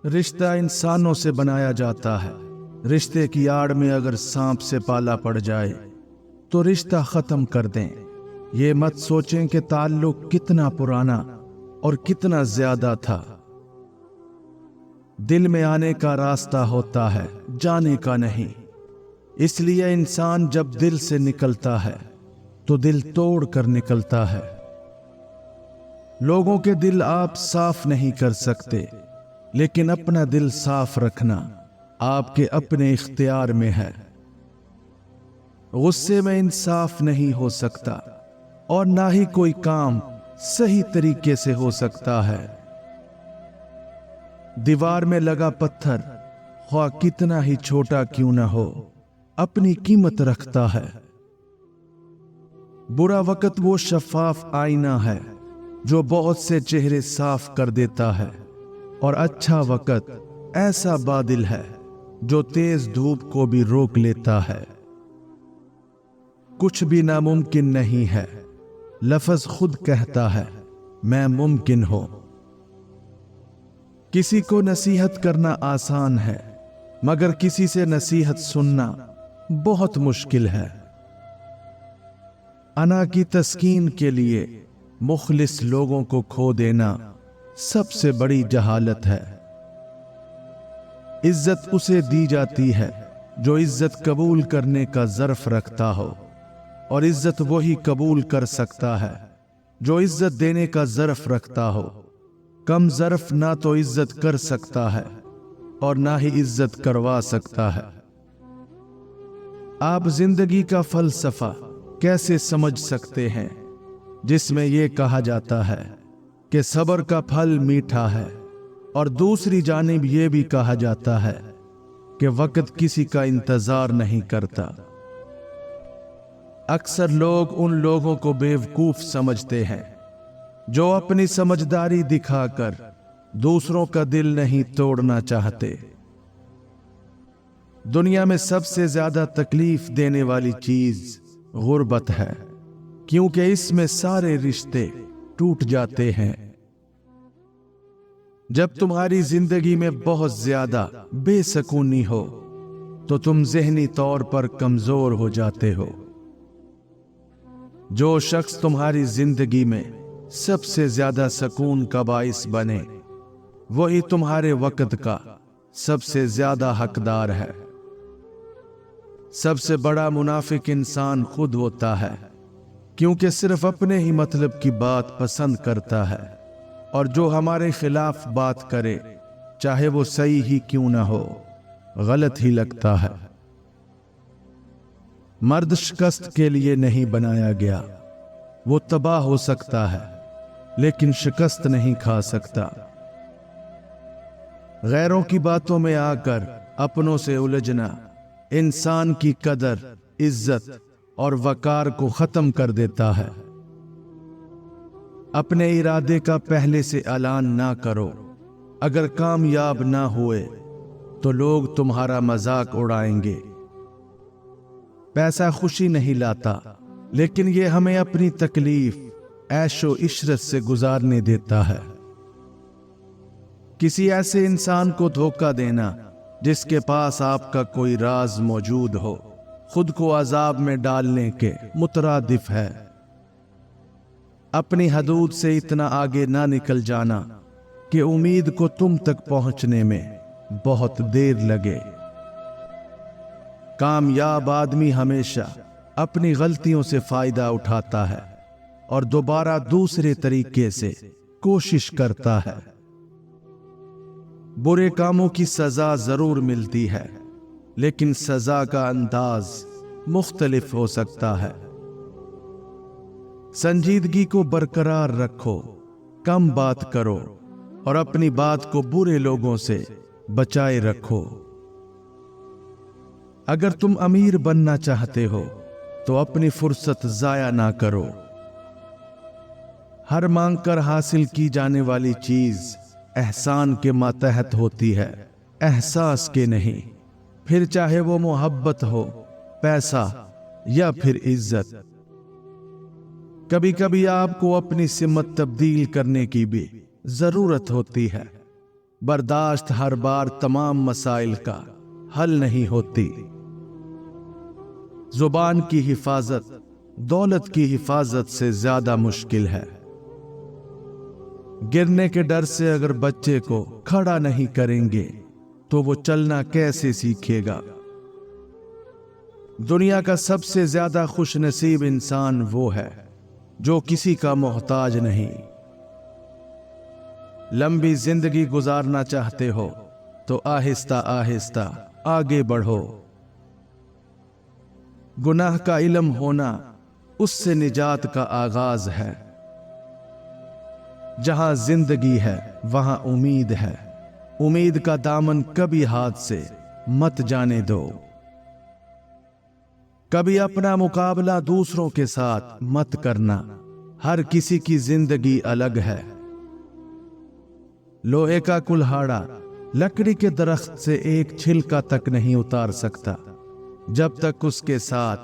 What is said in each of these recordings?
رشتہ انسانوں سے بنایا جاتا ہے۔ رشتے کی آڑ میں اگر سانپ سے پالا پڑ جائے تو رشتہ ختم کر دیں۔ یہ مت سوچیں کہ تعلق کتنا پرانا اور کتنا زیادہ تھا۔ دل میں آنے کا راستہ ہوتا ہے، جانے کا نہیں۔ اس لیے انسان جب دل سے نکلتا ہے تو دل توڑ کر نکلتا ہے۔ لوگوں کے دل آپ صاف نہیں کر سکتے، لیکن اپنا دل صاف رکھنا آپ کے اپنے اختیار میں ہے۔ غصے میں انصاف نہیں ہو سکتا، اور نہ ہی کوئی کام صحیح طریقے سے ہو سکتا ہے۔ دیوار میں لگا پتھر خواہ کتنا ہی چھوٹا کیوں نہ ہو، اپنی قیمت رکھتا ہے۔ برا وقت وہ شفاف آئینہ ہے جو بہت سے چہرے صاف کر دیتا ہے، اور اچھا وقت ایسا بادل ہے جو تیز دھوپ کو بھی روک لیتا ہے۔ کچھ بھی ناممکن نہیں ہے، لفظ خود کہتا ہے میں ممکن ہوں۔ کسی کو نصیحت کرنا آسان ہے، مگر کسی سے نصیحت سننا بہت مشکل ہے۔ انا کی تسکین کے لیے مخلص لوگوں کو کھو دینا سب سے بڑی جہالت ہے۔ عزت اسے دی جاتی ہے جو عزت قبول کرنے کا ظرف رکھتا ہو، اور عزت وہی قبول کر سکتا ہے جو عزت دینے کا ظرف رکھتا ہو۔ کم ظرف نہ تو عزت کر سکتا ہے اور نہ ہی عزت کروا سکتا ہے۔ آپ زندگی کا فلسفہ کیسے سمجھ سکتے ہیں جس میں یہ کہا جاتا ہے کہ صبر کا پھل میٹھا ہے، اور دوسری جانب یہ بھی کہا جاتا ہے کہ وقت کسی کا انتظار نہیں کرتا؟ اکثر لوگ ان لوگوں کو بیوقوف سمجھتے ہیں جو اپنی سمجھداری دکھا کر دوسروں کا دل نہیں توڑنا چاہتے۔ دنیا میں سب سے زیادہ تکلیف دینے والی چیز غربت ہے، کیونکہ اس میں سارے رشتے ٹوٹ جاتے ہیں۔ جب تمہاری زندگی میں بہت زیادہ بے سکونی ہو تو تم ذہنی طور پر کمزور ہو جاتے ہو۔ جو شخص تمہاری زندگی میں سب سے زیادہ سکون کا باعث بنے، وہی تمہارے وقت کا سب سے زیادہ حقدار ہے۔ سب سے بڑا منافق انسان خود ہوتا ہے، کیونکہ صرف اپنے ہی مطلب کی بات پسند کرتا ہے، اور جو ہمارے خلاف بات کرے چاہے وہ صحیح ہی کیوں نہ ہو، غلط ہی لگتا ہے۔ مرد شکست کے لیے نہیں بنایا گیا، وہ تباہ ہو سکتا ہے لیکن شکست نہیں کھا سکتا۔ غیروں کی باتوں میں آ کر اپنوں سے الجھنا انسان کی قدر، عزت اور وقار کو ختم کر دیتا ہے۔ اپنے ارادے کا پہلے سے اعلان نہ کرو۔ اگر کامیاب نہ ہوئے تو لوگ تمہارا مذاق اڑائیں گے۔ پیسہ خوشی نہیں لاتا، لیکن یہ ہمیں اپنی تکلیف عیش و عشرت سے گزارنے دیتا ہے۔ کسی ایسے انسان کو دھوکہ دینا جس کے پاس آپ کا کوئی راز موجود ہو، خود کو عذاب میں ڈالنے کے مترادف ہے۔ اپنی حدود سے اتنا آگے نہ نکل جانا کہ امید کو تم تک پہنچنے میں بہت دیر لگے۔ کامیاب آدمی ہمیشہ اپنی غلطیوں سے فائدہ اٹھاتا ہے اور دوبارہ دوسرے طریقے سے کوشش کرتا ہے۔ برے کاموں کی سزا ضرور ملتی ہے، لیکن سزا کا انداز مختلف ہو سکتا ہے۔ سنجیدگی کو برقرار رکھو، کم بات کرو اور اپنی بات کو برے لوگوں سے بچائے رکھو۔ اگر تم امیر بننا چاہتے ہو تو اپنی فرصت ضائع نہ کرو۔ ہر مانگ کر حاصل کی جانے والی چیز احسان کے ماتحت ہوتی ہے، احساس کے نہیں، پھر چاہے وہ محبت ہو، پیسہ یا پھر عزت۔ کبھی کبھی آپ کو اپنی سمت تبدیل کرنے کی بھی ضرورت ہوتی ہے۔ बर्दाश्त हर बार तमाम मसाइल का हल नहीं होती। जुबान की हिफाजत दौलत की हिफाजत से ज्यादा मुश्किल है। गिरने के डर से अगर बच्चे को खड़ा नहीं करेंगे तो वो चलना कैसे सीखेगा। दुनिया का सबसे ज्यादा खुशनसीब इंसान वो है जो किसी का मोहताज नहीं। लंबी जिंदगी गुजारना चाहते हो तो आहिस्ता आहिस्ता आगे बढ़ो। गुनाह का इल्म होना उससे निजात का आगाज है। जहां जिंदगी है वहां उम्मीद है। उम्मीद का दामन कभी हाथ से मत जाने दो। कभी अपना मुकाबला दूसरों के साथ मत करना। हर किसी की जिंदगी अलग है। लोहे का कुल्हाड़ा लकड़ी के दरख्त से एक छिलका तक नहीं उतार सकता जब तक उसके साथ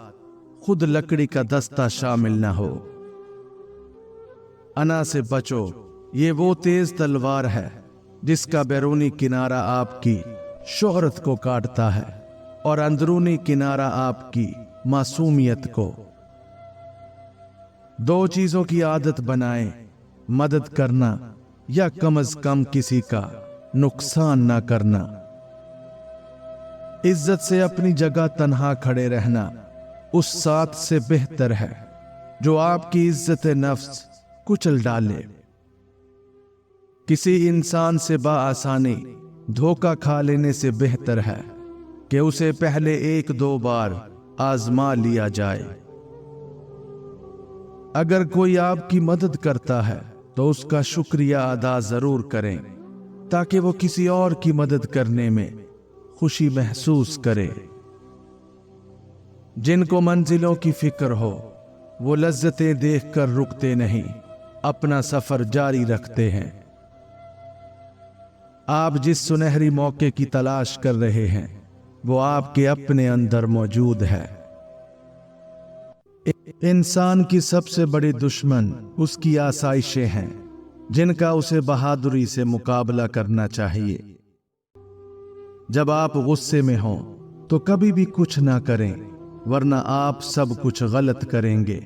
खुद लकड़ी का दस्ता शामिल ना हो। अना से बचो, ये वो तेज तलवार है जिसका बैरूनी किनारा आपकी शोहरत को काटता है और अंदरूनी किनारा आपकी मासूमियत को। दो चीजों की आदत बनाएं, मदद करना या कम से कम किसी का नुकसान ना करना। इज्जत से अपनी जगह तन्हा खड़े रहना उस साथ से बेहतर है जो आपकी इज्जत नफ्स कुचल डाले। किसी इंसान से बाआसानी धोखा खा लेने से बेहतर है कि उसे पहले एक दो बार आजमा लिया जाए। अगर कोई आपकी मदद करता है तो उसका शुक्रिया अदा जरूर करें ताकि वो किसी और की मदद करने में खुशी महसूस करे। जिनको मंजिलों की फिक्र हो वो लज्जतें देखकर रुकते नहीं, अपना सफर जारी रखते हैं। आप जिस सुनहरी मौके की तलाश कर रहे हैं वो आपके अपने अंदर मौजूद है। इंसान की सबसे बड़ी दुश्मन उसकी आसाइशें हैं जिनका उसे बहादुरी से मुकाबला करना चाहिए। जब आप गुस्से में हों तो कभी भी कुछ ना करें वरना आप सब कुछ गलत करेंगे।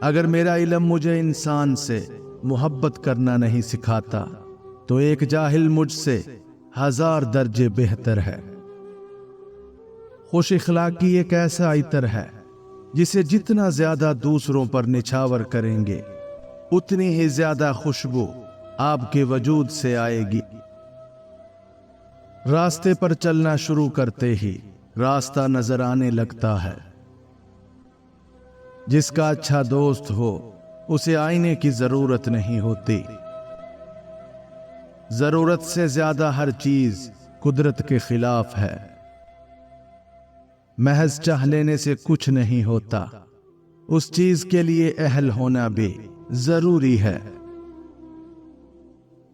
अगर मेरा इल्म मुझे इंसान से मोहब्बत करना नहीं सिखाता तो एक जाहिल मुझसे 1000 दर्जे बेहतर है। खुश इखलाकी एक ऐसा इतर है जिसे जितना ज्यादा दूसरों पर निछावर करेंगे उतनी ही ज्यादा खुशबू आपके वजूद से आएगी। रास्ते पर चलना शुरू करते ही रास्ता नजर आने लगता है। जिसका अच्छा दोस्त हो उसे आईने की जरूरत नहीं होती। जरूरत से ज्यादा हर चीज कुदरत के खिलाफ है। महज चाह लेने से कुछ नहीं होता, उस चीज के लिए अहल होना भी जरूरी है।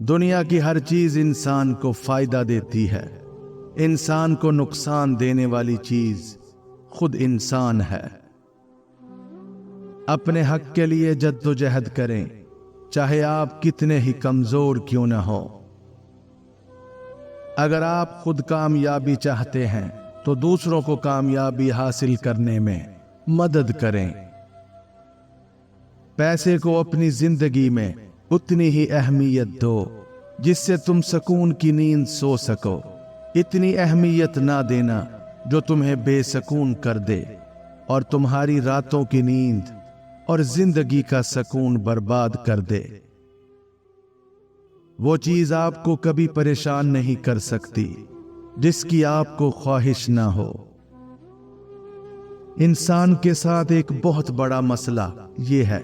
दुनिया की हर चीज इंसान को फायदा देती है। इंसान को नुकसान देने वाली चीज खुद इंसान है। अपने हक के लिए जद्दोजहद करें, चाहे आप कितने ही कमजोर क्यों न हो। अगर आप खुद कामयाबी चाहते हैं तो दूसरों को कामयाबी हासिल करने में मदद करें। पैसे को अपनी जिंदगी में उतनी ही अहमियत दो जिससे तुम सुकून की नींद सो सको। इतनी अहमियत ना देना जो तुम्हें बेसकून कर दे और तुम्हारी रातों की नींद और जिंदगी का सुकून बर्बाद कर दे। वो चीज आपको कभी परेशान नहीं कर सकती जिसकी आपको ख्वाहिश ना हो। इंसान के साथ एक बहुत बड़ा मसला ये है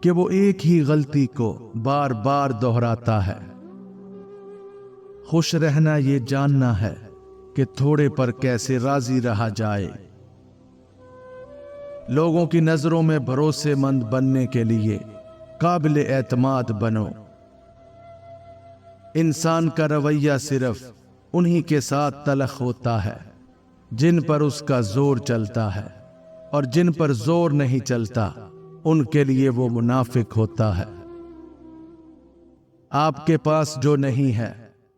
कि वो एक ही गलती को बार बार दोहराता है। खुश रहना ये जानना है कि थोड़े पर कैसे राजी रहा जाए। लोगों की नजरों में भरोसेमंद बनने के लिए काबिल एतमाद बनो। इंसान का रवैया सिर्फ उन्हीं के साथ तलख होता है जिन पर उसका जोर चलता है, और जिन पर जोर नहीं चलता उनके लिए वो मुनाफिक होता है। आपके पास जो नहीं है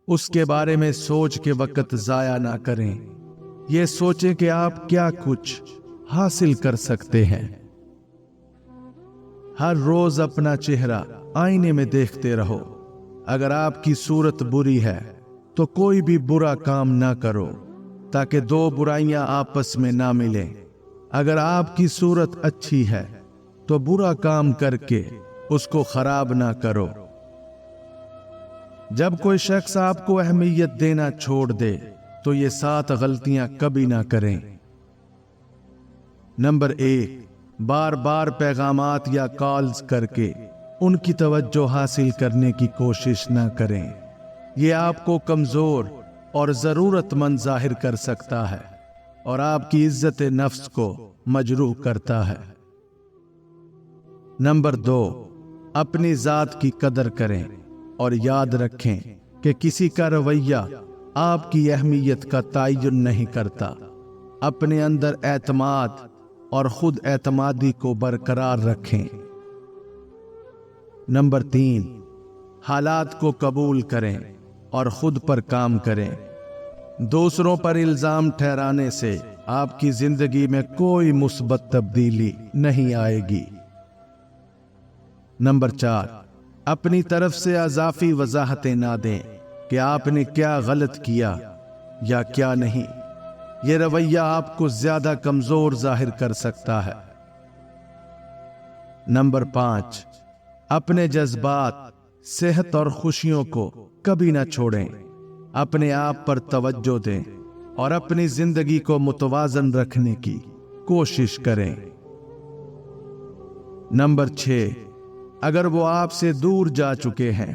उसके बारे में सोच के वक्त जाया ना करें। ये सोचें कि आप क्या कुछ हासिल कर सकते हैं। हर रोज अपना चेहरा आईने में देखते रहो। अगर आपकी सूरत बुरी है तो कोई भी बुरा काम ना करो, ताकि दो बुराइयां आपस में ना मिलें। अगर आपकी सूरत अच्छी है तो बुरा काम करके उसको खराब ना करो। जब कोई शख्स आपको अहमियत देना छोड़ दे तो ये 7 गलतियां कभी ना करें। नंबर 1, बार बार पैगामात या कॉल्स करके उनकी तवज्जो हासिल करने की कोशिश ना करें। ये आपको कमजोर और जरूरतमंद जाहिर कर सकता है और आपकी इज्जत नफ्स को मजरूह करता है। नंबर 2, अपनी जात की कदर करें और याद रखें कि किसी का रवैया आपकी अहमियत का तयन नहीं करता। अपने अंदर एतमाद और खुद एतमादी को बरकरार रखें। नंबर 3, हालात को कबूल करें और खुद पर काम करें। दूसरों पर इल्जाम ठहराने से आपकी जिंदगी में कोई मुस्बत तब्दीली नहीं आएगी। नंबर 4, अपनी तरफ से अजाफी वजाहतें ना दें कि आपने क्या गलत किया या क्या नहीं। यह रवैया आपको ज्यादा कमजोर जाहिर कर सकता है। नंबर 5, अपने जज्बात, सेहत और खुशियों को कभी ना छोड़ें। अपने आप पर तवज्जो दें और अपनी जिंदगी को मुतवाजन रखने की कोशिश करें। नंबर 6, अगर वो आपसे दूर जा चुके हैं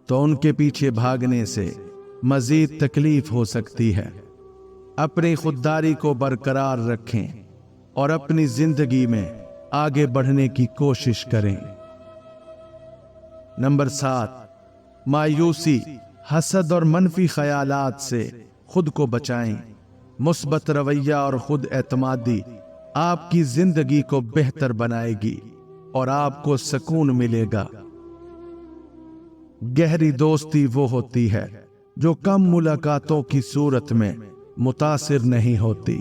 तो उनके पीछे भागने से मजीद तकलीफ हो सकती है। अपनी खुददारी को बरकरार रखें और अपनी जिंदगी में आगे बढ़ने की कोशिश करें। नंबर 7, मायूसी, हसद और मनफी ख्यालात से खुद को बचाएं। मुस्बत रवैया और खुद एतमादी आपकी जिंदगी को बेहतर बनाएगी और आपको सुकून मिलेगा। गहरी दोस्ती वो होती है जो कम मुलाकातों की सूरत में मुतासिर नहीं होती।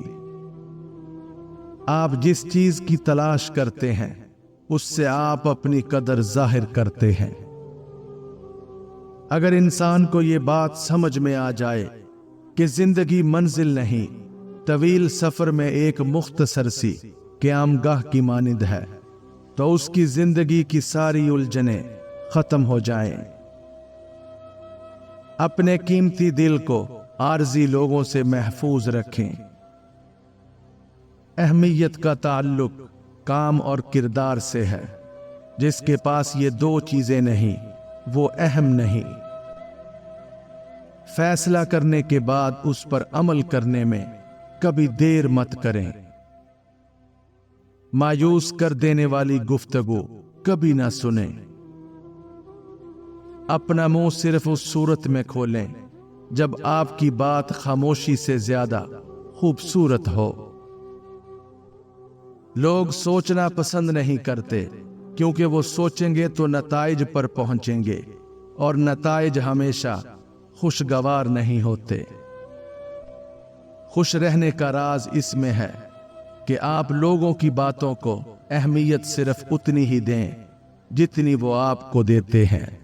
आप जिस चीज की तलाश करते हैं उससे आप अपनी कदर जाहिर करते हैं। अगर इंसान को ये बात समझ में आ जाए कि जिंदगी मंजिल नहीं, तवील सफर में एक मुख्तसर सी क़यामगाह की मानिंद है, तो उसकी जिंदगी की सारी उलझनें खत्म हो जाएं। अपने कीमती दिल को आरजी लोगों से महफूज रखें। अहमियत का ताल्लुक काम और किरदार से है। जिसके पास ये 2 चीजें नहीं वो अहम नहीं। फैसला करने के बाद उस पर अमल करने में कभी देर मत करें। मायूस कर देने वाली गुफ्तगू कभी ना सुने। अपना मुंह सिर्फ उस सूरत में खोलें जब आपकी बात खामोशी से ज्यादा खूबसूरत हो। लोग सोचना पसंद नहीं करते क्योंकि वो सोचेंगे तो नताइज पर पहुंचेंगे और नताइज हमेशा खुशगवार नहीं होते। खुश रहने का राज इसमें है कि आप लोगों की बातों को अहमियत सिर्फ उतनी ही दें जितनी वो आपको देते हैं।